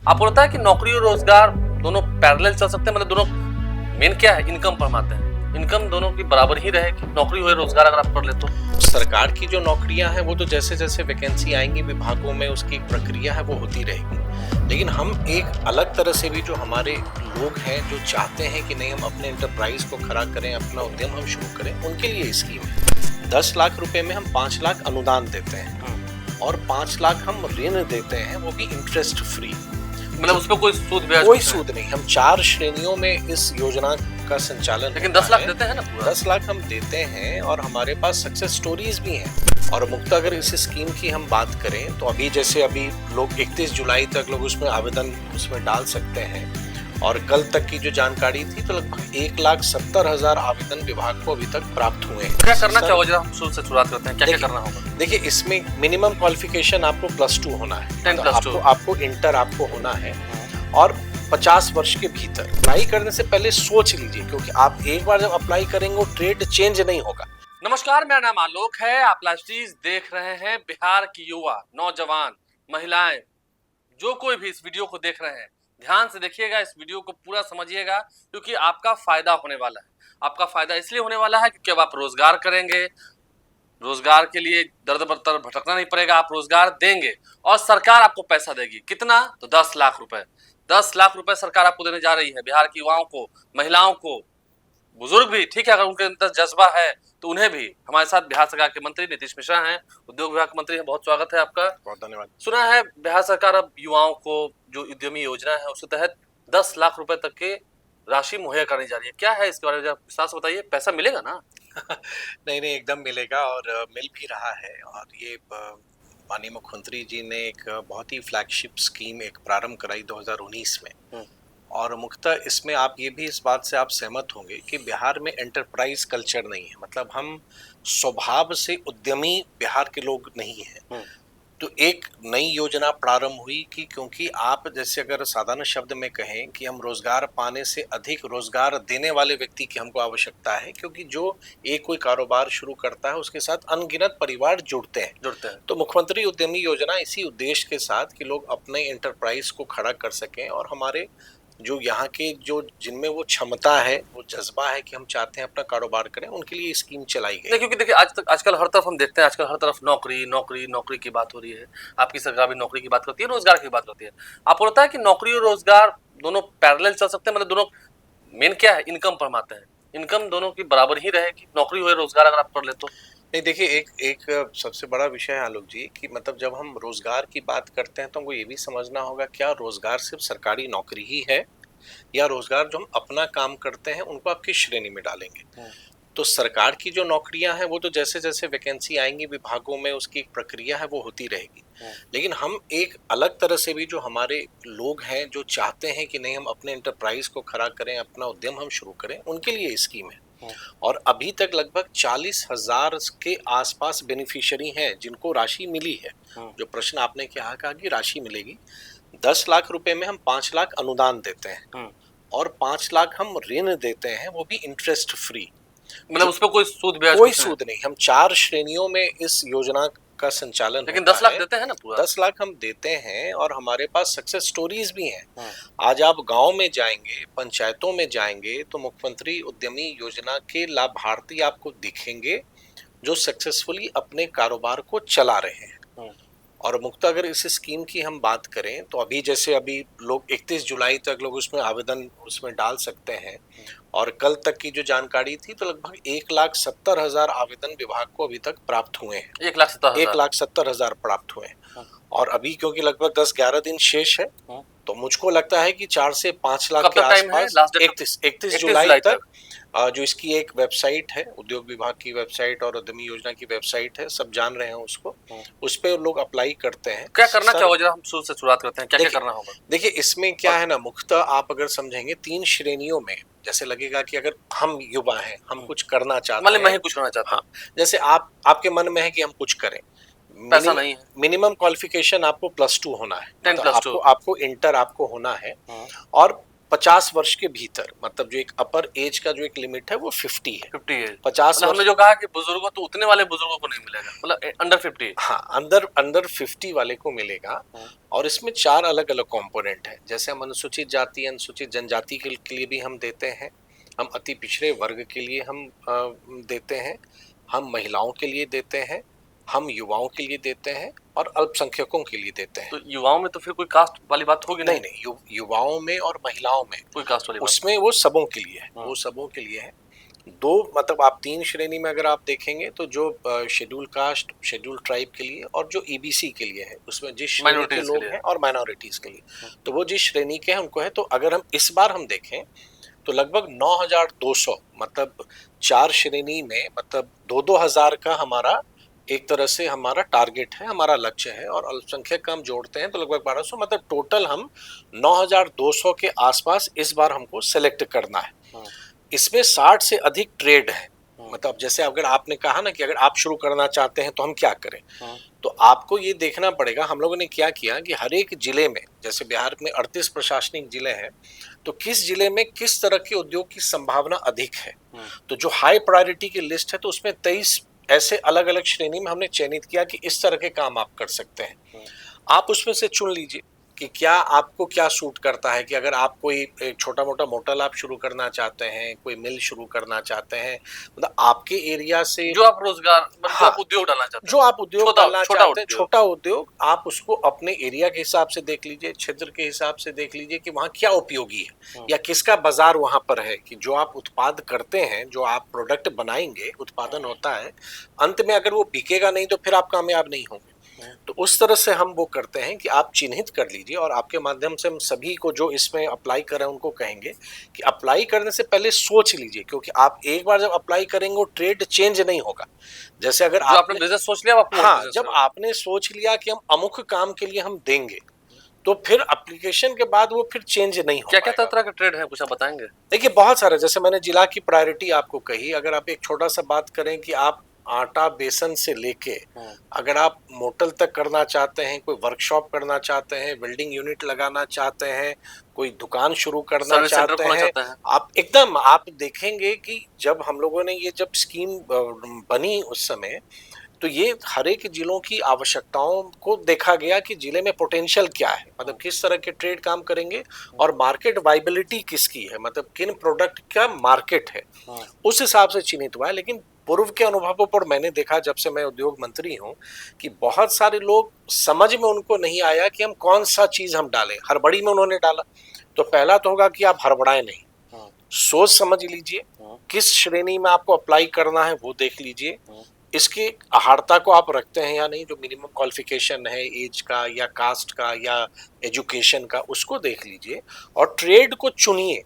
आपको लगता है कि नौकरी और रोजगार दोनों पैरेलल चल सकते हैं? मतलब दोनों मेन क्या है, इनकम पर आते हैं, इनकम दोनों की बराबर ही रहेगी, नौकरी हो या रोजगार अगर आप कर ले तो। सरकार की जो नौकरियां हैं वो तो जैसे जैसे वैकेंसी आएंगी विभागों में उसकी एक प्रक्रिया है वो होती रहेगी, लेकिन हम एक अलग तरह से भी जो हमारे लोग हैं जो चाहते हैं कि नहीं हम अपने एंटरप्राइज को खड़ा करें, अपना उद्यम हम शुरू करें, उनके लिए स्कीम है। 10 लाख रुपए में हम 5 लाख अनुदान देते हैं और 5 लाख हम ऋण देते हैं, वो भी इंटरेस्ट फ्री। मतलब उसमें कोई सूद ब्याज? कोई सूद नहीं। हम 4 श्रेणियों में इस योजना का संचालन, लेकिन 10 लाख देते हैं ना पूरा? 10 लाख हम देते हैं और हमारे पास सक्सेस स्टोरीज भी हैं। और मुक्त अगर इस स्कीम की हम बात करें तो अभी लोग 31 जुलाई तक लोग उसमें आवेदन उसमें डाल सकते हैं और कल तक की जो जानकारी थी तो लगभग 1,70,000 आवेदन विभाग को अभी तक प्राप्त हुए हैं। क्या करना चाहोगे? हम शुरू से शुरुआत करते हैं, क्या क्या करना होगा? देखिए इसमें मिनिमम क्वालिफिकेशन आपको +2 होना है, 10+2 आपको इंटर आपको होना है और 50 वर्ष के भीतर। अप्लाई करने से पहले सोच लीजिए, क्योंकि आप एक बार जब अप्लाई करेंगे ट्रेड चेंज नहीं होगा। नमस्कार, मेरा नाम आलोक है। आप लाइव देख रहे हैं। बिहार की युवा, नौजवान, महिलाएं, जो कोई भी इस वीडियो को देख रहे हैं, ध्यान से देखिएगा, इस वीडियो को पूरा समझिएगा, क्योंकि आपका फायदा होने वाला है। आपका फायदा इसलिए होने वाला है क्योंकि अब आप रोजगार करेंगे, रोजगार के लिए दर दर भटकना नहीं पड़ेगा, आप रोजगार देंगे और सरकार आपको पैसा देगी। कितना? तो 10 लाख रुपए। 10 लाख रुपए सरकार आपको देने जा रही है। बिहार की युवाओं को, महिलाओं को, बुजुर्ग भी, ठीक है, अगर उनके अंदर जज्बा है तो उन्हें भी। हमारे साथ बिहार सरकार के मंत्री नीतीश मिश्रा हैं, उद्योग विभाग के मंत्री हैं। बहुत स्वागत है आपका। बहुत धन्यवाद। सुना है बिहार सरकार अब युवाओं को जो उद्यमी योजना है उसके तहत 10 लाख रुपए तक के राशि मुहैया करने जा रही है। क्या है इसके बारे में विस्तार से बताइए? पैसा मिलेगा ना? नहीं एकदम मिलेगा और मिल भी रहा है। और ये माननीय मुख्यमंत्री जी ने एक बहुत ही फ्लैगशिप स्कीम एक प्रारंभ कराई 2019 में। और मुख्यतः इसमें आप ये भी इस बात से आप सहमत होंगे कि बिहार में एंटरप्राइज कल्चर नहीं है, मतलब हम स्वभाव से उद्यमी बिहार के लोग नहीं हैं। तो एक नई योजना प्रारंभ हुई कि क्योंकि आप जैसे अगर साधारण शब्द में कहें कि हम रोजगार पाने से अधिक रोजगार देने वाले व्यक्ति की हमको आवश्यकता है, क्योंकि जो एक कोई कारोबार शुरू करता है उसके साथ अनगिनत परिवार जुड़ते हैं। तो मुख्यमंत्री उद्यमी योजना इसी उद्देश्य के साथ कि लोग अपने एंटरप्राइज को खड़ा कर सकें और हमारे जो यहाँ के जो जिनमें वो क्षमता है, वो जज्बा है कि हम चाहते हैं अपना कारोबार करें, उनके लिए स्कीम चलाई गई। क्योंकि देखिए आजकल हर तरफ हम देखते हैं, आजकल हर तरफ नौकरी नौकरी नौकरी की बात हो रही है। आपकी सरकार भी नौकरी की बात करती है, रोजगार की बात करती है। आपको लगता है कि नौकरी और रोजगार दोनों पैरेलल चल सकते हैं? मतलब दोनों मेन क्या है, इनकम पर आते हैं, इनकम दोनों की बराबर ही रहेगी, नौकरी हो या रोजगार अगर आप कर ले तो। नहीं देखिए एक सबसे बड़ा विषय है आलोक जी कि मतलब जब हम रोजगार की बात करते हैं तो हमको ये भी समझना होगा क्या रोजगार सिर्फ सरकारी नौकरी ही है या रोजगार जो हम अपना काम करते हैं उनको आप किस श्रेणी में डालेंगे। तो सरकार की जो नौकरियां हैं वो तो जैसे जैसे वैकेंसी आएंगी विभागों में उसकी एक प्रक्रिया है वो होती रहेगी, लेकिन हम एक अलग तरह से भी जो हमारे लोग हैं जो चाहते हैं कि नहीं हम अपने एंटरप्राइज को खड़ा करें, अपना उद्यम हम शुरू करें, उनके लिए स्कीम है। और अभी तक लगभग 40,000 के आसपास बेनिफिशियरी हैं जिनको राशि मिली है। जो प्रश्न आपने कहा कि राशि मिलेगी, 10 लाख रुपए में हम 5 लाख अनुदान देते हैं और 5 लाख हम ऋण देते हैं, वो भी इंटरेस्ट फ्री। मतलब उसपे कोई सूद ब्याज? कोई सूद नहीं। हम 4 श्रेणियों में इस योजना का संचालन, लेकिन 10 लाख देते हैं ना पूरा? 10 लाख हम देते हैं और हमारे पास सक्सेस स्टोरीज भी हैं। आज आप गांव में जाएंगे, पंचायतों में जाएंगे तो मुख्यमंत्री उद्यमी योजना के लाभार्थी आपको दिखेंगे जो सक्सेसफुली अपने कारोबार को चला रहे हैं। और मुक्त अगर इस स्कीम की हम बात करें तो अभी लोग 31 जुलाई तक लोग उसमें आवेदन उसमें डाल सकते हैं और कल तक की जो जानकारी थी तो लगभग 1,70,000 आवेदन विभाग को अभी तक प्राप्त हुए हैं। 1,70,000 प्राप्त हुए हैं। और अभी क्योंकि लगभग 10-11 दिन शेष है तो मुझको लगता है कि 4 से 5 लाख के आसपास 31 जुलाई तक जो इसकी एक वेबसाइट है, उद्योग विभाग की वेबसाइट और उद्यमी योजना की वेबसाइट है, सब जान रहे हैं उसको, उस पे लोग अप्लाई करते हैं। क्या करना चाहोगे? हम शुरू से शुरुआत करते हैं, क्या क्या करना होगा? देखिए इसमें क्या है ना, मुख्यतः आप अगर समझेंगे 3 श्रेणियों में, जैसे लगेगा कि अगर हम युवा हैं, हम कुछ करना चाहते हैं, मतलब मैं ही कुछ करना चाहता हूँ, जैसे आपके मन में है कि हम कुछ करें, पैसा नहीं है, मिनिमम क्वालिफिकेशन आपको +2 होना है, 10+2 आपको इंटर आपको होना है और 50 वर्ष के भीतर, मतलब जो एक अपर एज का जो एक लिमिट है वो 50 है। 50 है 50 मतलब वर्ष। हमने जो कहा कि बुजुर्गों तो उतने वाले बुजुर्गों को नहीं मिलेगा, मतलब अंडर 50। हाँ, अंदर अंडर 50 वाले को मिलेगा। और इसमें 4 अलग अलग कंपोनेंट है। जैसे हम अनुसूचित जाति अनुसूचित जनजाति के लिए भी हम देते हैं, हम अति पिछड़े वर्ग के लिए हम देते हैं, हम महिलाओं के लिए देते हैं, हम युवाओं के लिए देते हैं और अल्पसंख्यकों के लिए देते हैं। तो युवाओं में तो फिर कोई कास्ट वाली बात होगी नहीं नहीं, युवाओं में और महिलाओं में कोई कास्ट वाली बात उसमें वो सबों के लिए है, वो सबों के लिए है। दो मतलब आप 3 श्रेणी में अगर आप देखेंगे तो जो शेड्यूल कास्ट शेड्यूल ट्राइब के लिए और जो ईबीसी के लिए है, उसमें जिस श्रेणी के Minorities के लोग लिए। हैं और माइनॉरिटीज के लिए, तो वो जिस श्रेणी के हैं उनको है। तो अगर हम इस बार हम देखें तो लगभग 9200, मतलब 4 श्रेणी में मतलब 2-2 हजार का हमारा एक तरह से हमारा टारगेट है, हमारा लक्ष्य है। और अल्पसंख्यक का हम जोड़ते हैं तो लगभग 1200, मतलब टोटल हम 9200 के आसपास इस बार हमको सेलेक्ट करना है। इसमें 60 से अधिक ट्रेड है। मतलब जैसे अगर आपने कहा ना कि अगर आप शुरू करना चाहते हैं तो हम क्या करें, तो आपको ये देखना पड़ेगा। हम लोगों ने क्या किया कि हर एक जिले में, जैसे बिहार में 38 प्रशासनिक जिले हैं, तो किस जिले में किस तरह के उद्योग की संभावना अधिक है, तो जो हाई प्रायोरिटी की लिस्ट है तो उसमें 23 ऐसे अलग अलग श्रेणी में हमने चयनित किया कि इस तरह के काम आप कर सकते हैं। आप उसमें से चुन लीजिए कि क्या आपको क्या सूट करता है। कि अगर आप कोई एक छोटा मोटा मोटल आप शुरू करना चाहते हैं, कोई मिल शुरू करना चाहते हैं, मतलब आपके एरिया से जो आप रोजगार मतलब हाँ, जो आप उद्योग डालना चाहते हैं, जो आप उद्योग डालना चाहते हैं, उद्योग। छोटा उद्योग, आप उसको अपने एरिया के हिसाब से देख लीजिए, क्षेत्र के हिसाब से देख लीजिए कि वहाँ क्या उपयोगी है या किसका बाजार वहाँ पर है। कि जो आप उत्पाद करते हैं, जो आप प्रोडक्ट बनाएंगे, उत्पादन होता है, अंत में अगर वो बिकेगा नहीं तो फिर आप कामयाब नहीं होंगे। तो उस तरह से हम वो करते हैं कि आप चिन्हित कर लीजिए। और आपके माध्यम से हम सभी को जो इसमें अप्लाई कर रहे हैं उनको कहेंगे कि अप्लाई करने से पहले सोच लीजिए, क्योंकि आप एक बार जब अप्लाई करेंगे वो ट्रेड चेंज नहीं होगा। जैसे अगर आपने बिजनेस सोच लिया, हाँ, जब आपने सोच लिया कि हम अमुक काम के लिए हम देंगे, तो फिर एप्लीकेशन के बाद वो फिर चेंज नहीं हो क्या क्या तरह का ट्रेड है, कुछ आप बताएंगे? देखिए बहुत सारे, जैसे मैंने जिला की प्रायोरिटी आपको कही। अगर आप एक छोटा सा बात करें कि आप आटा बेसन से लेके अगर आप मोटल तक करना चाहते हैं, कोई वर्कशॉप करना चाहते हैं, वेल्डिंग यूनिट लगाना चाहते हैं, कोई दुकान शुरू करना चाहते हैं, आप एकदम आप देखेंगे कि जब हम लोगों ने ये जब स्कीम बनी उस समय, तो ये हर एक जिलों की आवश्यकताओं को देखा गया कि जिले में पोटेंशियल क्या है, मतलब किस तरह के ट्रेड काम करेंगे और मार्केट वाइबिलिटी किसकी है, मतलब किन प्रोडक्ट का मार्केट है, उस हिसाब से चिन्हित हुआ है। लेकिन पूर्व के अनुभवों पर मैंने देखा, जब से मैं उद्योग मंत्री हूँ, कि बहुत सारे लोग समझ में उनको नहीं आया कि हम कौन सा चीज हम डालें। हड़बड़ी में उन्होंने डाला। तो पहला तो होगा कि आप हड़बड़ाएं नहीं, सोच समझ लीजिए किस श्रेणी में आपको अप्लाई करना है, वो देख लीजिए, इसकी अहार्ता को आप रखते हैं या नहीं, जो मिनिमम क्वालिफिकेशन है एज का या कास्ट का या एजुकेशन का, उसको देख लीजिए और ट्रेड को चुनिए।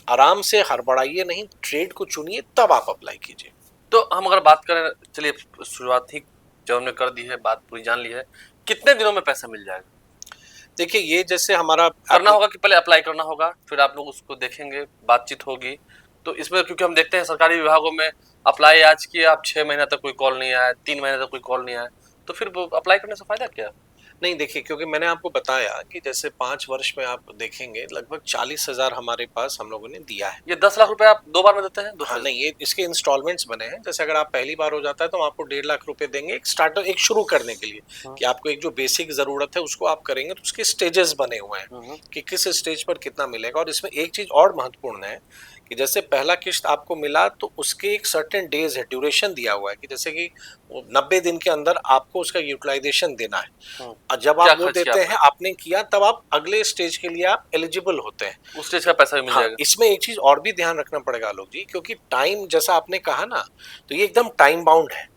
आराम से हड़बड़ाइए नहीं, ट्रेड को चुनिए, तब आप अप्लाई कीजिए। तो हम अगर बात करें, चलिए शुरुआत ही जब हमने कर दी है, बात पूरी जान ली है, कितने दिनों में पैसा मिल जाएगा? देखिए ये जैसे हमारा करना होगा कि पहले अप्लाई करना होगा, फिर आप लोग उसको देखेंगे, बातचीत होगी। तो इसमें क्योंकि हम देखते हैं सरकारी विभागों में अप्लाई आज किया, आप 6 महीने तक कोई कॉल नहीं आया, 3 महीने तक कोई कॉल नहीं आया, तो फिर अप्लाई करने से फायदा क्या? नहीं, देखिए क्योंकि मैंने आपको बताया कि जैसे 5 वर्ष में आप देखेंगे लगभग 40,000 हमारे पास हम लोगों ने दिया है। ये 10 लाख रुपए आप 2 बार में देते हैं? हाँ, नहीं, ये इसके इंस्टॉलमेंट्स बने हैं। जैसे अगर आप पहली बार हो जाता है तो हम आपको 1.5 लाख रुपए देंगे एक स्टार्टर, एक शुरू करने के लिए, कि आपको एक जो बेसिक जरूरत है उसको आप करेंगे। तो उसके स्टेजेस बने हुए हैं कि किस स्टेज पर कितना मिलेगा। और इसमें एक चीज और महत्वपूर्ण है कि जैसे पहला किस्त आपको मिला तो उसके एक सर्टेन डेज है, ड्यूरेशन दिया हुआ है कि जैसे कि 90 दिन के अंदर आपको उसका यूटिलाइजेशन देना है। और जब आप वो देते हैं, आपने किया, तब आप अगले स्टेज के लिए आप एलिजिबल होते हैं, उस स्टेज का पैसा भी मिल जाएगा। इसमें एक चीज और भी ध्यान रखना पड़ेगा आलोक जी, क्योंकि टाइम जैसा आपने कहा ना, तो ये एकदम टाइम बाउंड है।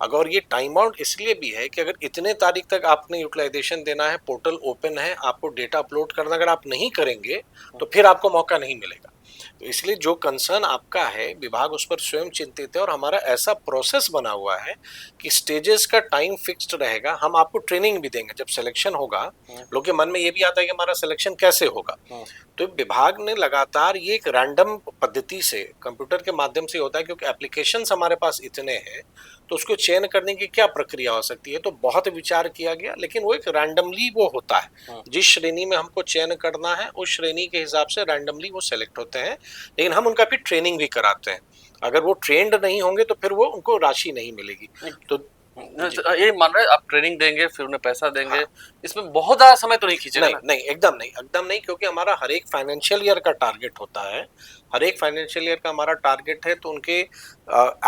अगर ये टाइम बाउंड इसलिए भी है कि अगर इतने तारीख तक आपने यूटिलाइजेशन देना है, पोर्टल ओपन है, आपको डेटा अपलोड करना, अगर आप नहीं करेंगे तो फिर आपको मौका नहीं मिलेगा। तो इसलिए जो कंसर्न आपका है, विभाग उस पर स्वयं चिंतित है। और हमारा ऐसा प्रोसेस बना हुआ है कि स्टेजेस का टाइम फिक्स्ड रहेगा। हम आपको ट्रेनिंग भी देंगे जब सिलेक्शन होगा। लोगों के मन में ये भी आता है कि हमारा सिलेक्शन कैसे होगा, तो विभाग ने लगातार ये एक रैंडम पद्धति से कंप्यूटर के माध्यम से होता है, क्योंकि एप्लीकेशंस हमारे पास इतने हैं तो उसको चयन करने की क्या प्रक्रिया हो सकती है, तो बहुत विचार किया गया, लेकिन वो एक रैंडमली वो होता है, जिस श्रेणी में हमको चयन करना है उस श्रेणी के हिसाब से रैंडमली वो सेलेक्ट होते हैं, लेकिन हम उनका फिर ट्रेनिंग भी कराते हैं। अगर वो ट्रेंड नहीं होंगे तो फिर वो उनको राशि नहीं मिलेगी। तो ये मान रहे आप ट्रेनिंग देंगे फिर उन्हें पैसा देंगे, हाँ। इसमें बहुत ज्यादा समय तो नहीं खींचेगा नहीं ना? नहीं, एकदम नहीं, क्योंकि हमारा हर एक फाइनेंशियल ईयर का टारगेट होता है, हर एक फाइनेंशियल ईयर का हमारा टारगेट है, तो उनके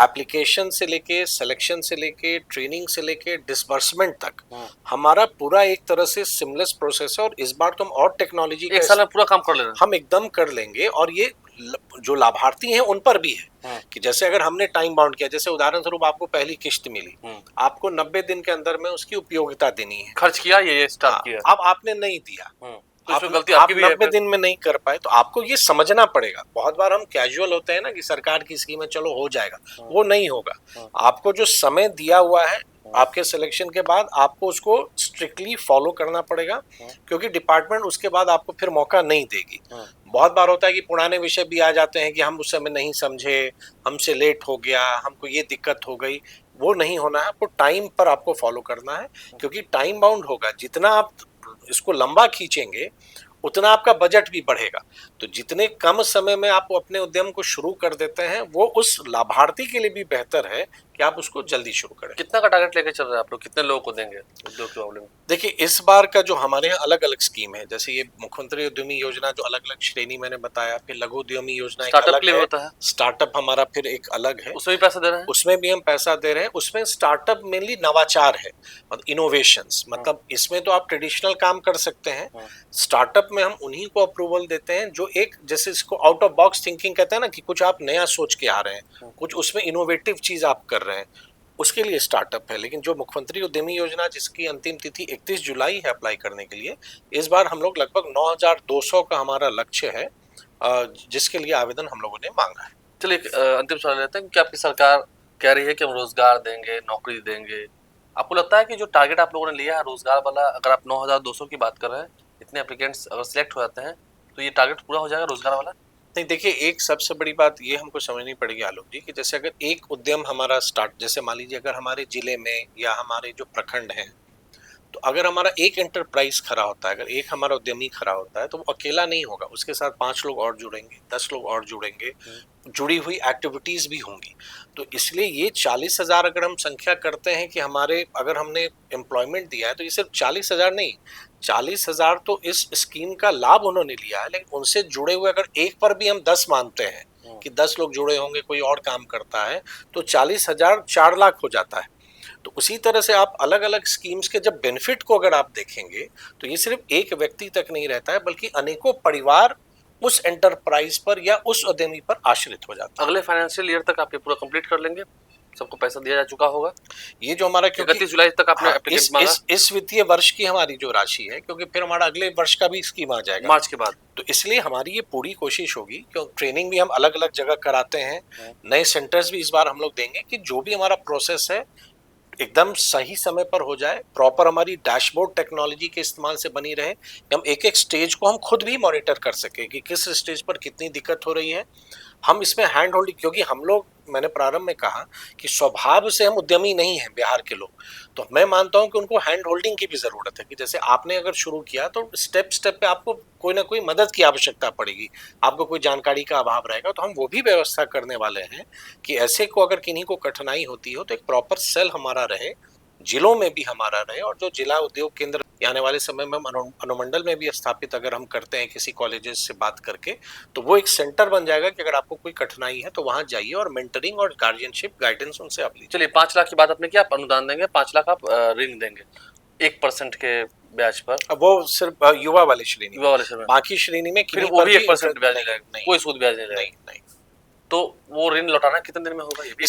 एप्लीकेशन से लेके, सिलेक्शन से लेके, ट्रेनिंग से लेके, डिसबर्समेंट तक हमारा पूरा एक तरह से सिमलेस प्रोसेस है। और इस बार तो हम और टेक्नोलॉजी एक साल में पूरा काम कर ले रहे हम एकदम कर लेंगे। और ये जो लाभार्थी हैं उन पर भी है कि जैसे अगर हमने टाइम बाउंड किया, जैसे उदाहरण स्वरूप आपको पहली किश्त मिली, आपको 90 दिन के अंदर में उसकी उपयोगिता देनी है, खर्च किया ये स्टार्ट किया, अब आपने नहीं दिया, तो इसमें गलती आप आपकी भी है 90 दिन में नहीं कर पाए, तो आपको ये समझना पड़ेगा। बहुत बार हम कैजुअल होते हैं ना कि सरकार की स्कीम है चलो हो जाएगा, वो नहीं होगा। आपको जो समय दिया हुआ है आपके सिलेक्शन के बाद, आपको उसको स्ट्रिक्टली फॉलो करना पड़ेगा, क्योंकि डिपार्टमेंट उसके बाद आपको फिर मौका नहीं देगी। बहुत बार होता है कि पुराने विषय भी आ जाते हैं कि हम उस समय नहीं समझे, हमसे लेट हो गया, हमको ये दिक्कत हो गई, वो नहीं होना है। आपको टाइम पर आपको फॉलो करना है, क्योंकि टाइम बाउंड होगा। जितना आप इसको लंबा खींचेंगे उतना आपका बजट भी बढ़ेगा। तो जितने कम समय में आप अपने उद्यम को शुरू कर देते हैं, वो उस लाभार्थी के लिए भी बेहतर है कि आप उसको जल्दी शुरू करें। कितना का टारगेट लेके चल रहे हैं आप लोग, कितने लोगों को देंगे उद्योग के मामले में? देखिए, इस बार का जो हमारे यहाँ अलग अलग स्कीम है, जैसे ये मुख्यमंत्री उद्यमी योजना जो अलग अलग श्रेणी मैंने बताया, फिर लघु उद्यमी योजना एक स्टार्टअप अलग के लिए है, होता है, स्टार्टअप हमारा फिर एक अलग है, उसमें भी पैसा दे रहे हैं? उसमें भी हम पैसा दे रहे हैं। उसमें स्टार्टअप मेनली नवाचार है, मतलब इनोवेशंस, मतलब इसमें तो आप ट्रेडिशनल काम कर सकते हैं। स्टार्टअप में हम उन्हीं को अप्रूवल देते हैं जो एक, जैसे इसको आउट ऑफ बॉक्स थिंकिंग कहते हैं ना, कि कुछ आप नया सोच के आ रहे हैं, कुछ उसमें इनोवेटिव चीज आप कर रहे हैं, उसके लिए स्टार्टअप है। लेकिन जो मुख्यमंत्री उद्यमी योजना जिसकी अंतिम तिथि 31 जुलाई है अप्लाई करने के लिए, इस बार हम लोग लगभग 9,200 का हमारा लक्ष्य है, जिसके लिए आवेदन हम लोगों ने मांगा है। चलिए अंतिम सवाल लेते हैं कि आपकी सरकार कह रही है कि हम रोजगार देंगे, नौकरी देंगे, आपको लगता है कि जो टारगेट आप लोगों ने लिया है रोजगार वाला, अगर आप 9,200 की बात कर रहे हैं, इतने एप्लीकेंट्स अगर सिलेक्ट हो जाते हैं तो ये टारगेट पूरा हो जाएगा रोजगार वाला? नहीं, देखिए, एक सबसे बड़ी बात ये हमको समझनी पड़ेगी आलोक जी, कि जैसे अगर एक उद्यम हमारा स्टार्ट, जैसे मान लीजिए अगर हमारे जिले में या हमारे जो प्रखंड हैं, तो अगर हमारा एक एंटरप्राइज खड़ा होता है, अगर एक हमारा उद्यमी खड़ा होता है, तो वो अकेला नहीं होगा, उसके साथ 5 लोग और जुड़ेंगे, 10 लोग और जुड़ेंगे, जुड़ी हुई एक्टिविटीज भी होंगी। तो इसलिए ये 40,000 अगर हम संख्या करते हैं कि हमारे, अगर हमने एम्प्लॉयमेंट दिया है, तो ये सिर्फ 40,000 नहीं, 40,000 तो इस स्कीम का लाभ उन्होंने लिया है, लेकिन उनसे जुड़े हुए अगर एक पर भी हम 10 मानते हैं कि 10 लोग जुड़े होंगे, कोई और काम करता है, तो 40,000 4 लाख हो जाता है। तो उसी तरह से आप अलग अलग स्कीम्स के जब बेनिफिट को अगर आप देखेंगे, तो ये सिर्फ एक व्यक्ति तक नहीं रहता है, बल्कि अनेकों परिवार उस एंटरप्राइज पर या उस उद्यमी पर आश्रित हो जाता है। अगले फाइनेंशियल ईयर तक आप ये पूरा कंप्लीट कर लेंगे, सबको पैसा दिया जा चुका होगा? ये जो हमारा 31 जुलाई तक आपने एप्लीकेंट मांगा? इस वित्तीय वर्ष की हमारी जो राशि है, क्योंकि फिर हमारा अगले वर्ष का भी स्कीम आ जाएगा मार्च के बाद, तो इसलिए हमारी ये पूरी कोशिश होगी, क्योंकि ट्रेनिंग भी हम अलग अलग जगह कराते हैं, नए सेंटर्स भी इस बार हम लोग देंगे, कि जो भी हमारा प्रोसेस है एकदम सही समय पर हो जाए, प्रॉपर हमारी डैशबोर्ड टेक्नोलॉजी के इस्तेमाल से बनी रहे, कि हम एक एक स्टेज को हम खुद भी मॉनिटर कर सके कि किस स्टेज पर कितनी दिक्कत हो रही है। हम इसमें हैंड होल्डिंग, क्योंकि हम लोग, मैंने प्रारंभ में कहा कि स्वभाव से हम उद्यमी नहीं हैं बिहार के लोग, तो मैं मानता हूं कि उनको हैंड होल्डिंग की भी जरूरत है, कि जैसे आपने अगर शुरू किया तो स्टेप स्टेप पे आपको कोई ना कोई मदद की आवश्यकता पड़ेगी, आपको कोई जानकारी का अभाव रहेगा, तो हम वो भी व्यवस्था करने वाले हैं कि ऐसे को अगर किन्हीं को कठिनाई होती हो तो एक प्रॉपर सेल हमारा रहे, जिलों में भी हमारा रहे, और जो जिला उद्योग केंद्र आने वाले समय में अनुमंडल में भी स्थापित अगर हम करते हैं किसी कॉलेजेस से बात करके, तो वो एक सेंटर बन जाएगा कि अगर आपको कोई कठिनाई है तो वहां जाइए और मेंटरिंग और गार्जियनशिप गाइडेंस उनसे आप लीजिए। चलिए 5 लाख की बात आपने किया, आप अनुदान देंगे, 5 लाख आप ऋण देंगे 1% के ब्याज पर? अब वो सिर्फ युवा वाले श्रेणी, युवा वाले समय बाकी श्रेणी में फिर वो भी 1% ब्याज नहीं, कोई सूद ब्याज नहीं, नहीं। तो वो ऋण लौटाना कितने दिन में होगा? ये भी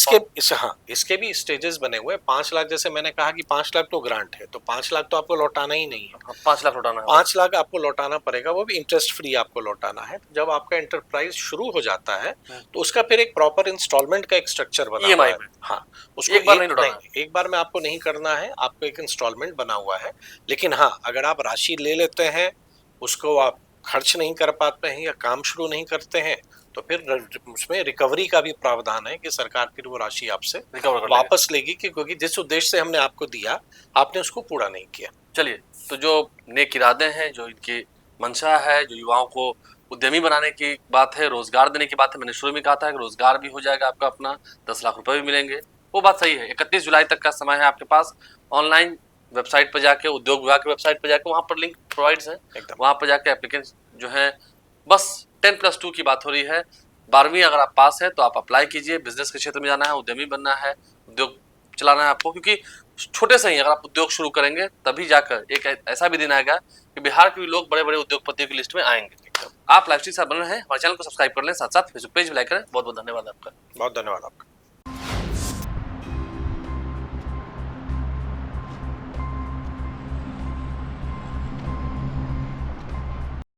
इसके भी स्टेजेस बने हुए हैं। 5 लाख, जैसे मैंने कहा कि 5 लाख तो ग्रांट है, तो 5 लाख तो आपको लौटाना ही नहीं है। 5 लाख लौटाना है, 5 लाख आपको लौटाना पड़ेगा, वो भी इंटरेस्ट फ्री आपको लौटाना है। जब आपका एंटरप्राइज शुरू हो जाता है तो उसका फिर एक प्रॉपर इंस्टॉलमेंट का एक स्ट्रक्चर बना हुआ है। हाँ, उसको एक बार नहीं लौटाना, एक बार में आपको नहीं करना है, आपको एक इंस्टॉलमेंट बना हुआ है। लेकिन हाँ, अगर आप राशि ले लेते हैं, उसको आप खर्च नहीं कर पाते हैं या काम शुरू नहीं करते हैं, तो फिर उसमें रिकवरी का भी प्रावधान है कि सरकार फिर वो राशि आपसे रिकवर कर वापस लेगी, क्योंकि जिस उद्देश्य से हमने आपको दिया आपने उसको पूरा नहीं किया। चलिए, तो जो नेक इरादे हैं, जो इनकी मंशा है, जो युवाओं को उद्यमी बनाने की बात है, रोजगार देने की बात है, मैंने शुरू में कहा था कि रोजगार भी हो जाएगा आपका अपना, 10 लाख रुपए भी मिलेंगे, वो बात सही है। 31 जुलाई तक का समय है आपके पास। ऑनलाइन वेबसाइट पर जाके, उद्योग विभाग की वेबसाइट पर जाके, वहां पर लिंक प्रोवाइड्स हैं, वहां पर जाके एप्लीकेंट जो है, बस 10+2 की बात हो रही है। 12वीं अगर आप पास है तो आप अप्लाई कीजिए। बिजनेस के क्षेत्र में जाना है, उद्यमी बनना है, उद्योग चलाना है आपको, क्योंकि छोटे से ही अगर आप उद्योग शुरू करेंगे तभी जाकर एक ऐसा भी दिन आएगा कि बिहार के भी लोग बड़े बड़े उद्योगपतियों की लिस्ट में आएंगे। आप लाइफस्टाइल से बन रहे हैं, हमारे चैनल को सब्सक्राइब कर लें, साथ साथ फेसबुक पेज भी लाइक करें। बहुत बहुत धन्यवाद आपका। बहुत धन्यवाद आपका।